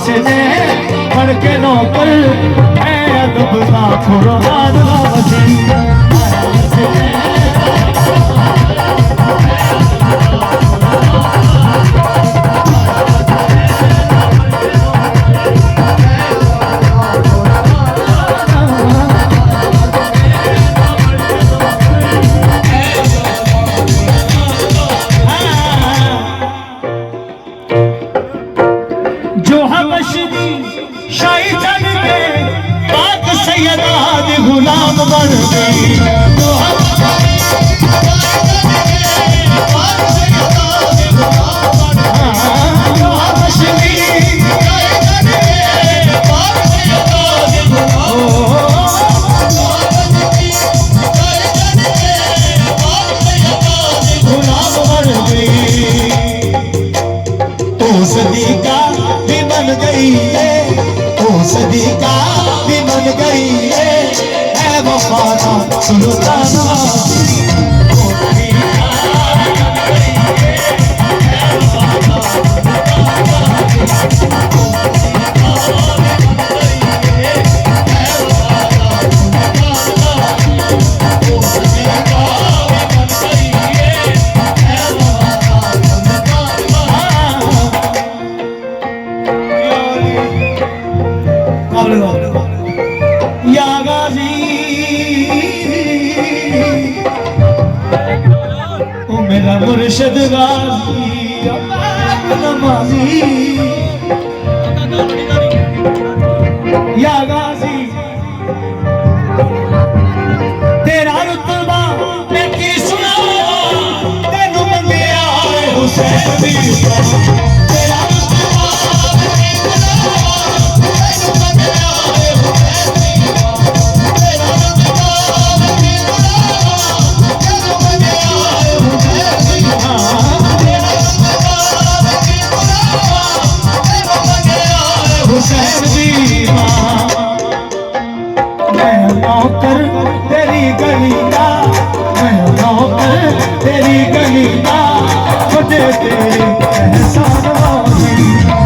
से बढ़ के नौकर है अदब का कुरान का वचन। शाही चल के पाक सैयदाद गुलाम बन गई। सदी का भी बन गई है वफाना सुल्ताना। या गाजी ओ मेरा मुर्शिद गाजी नमाजी। या गाजी तेरा रुतबा मैं की सुना तेनू मंगे आए हुसैन दी। मैं नौकर तेरी गली का, मैं नौकर तेरी गली का, मुझे तेरे एहसान वाली।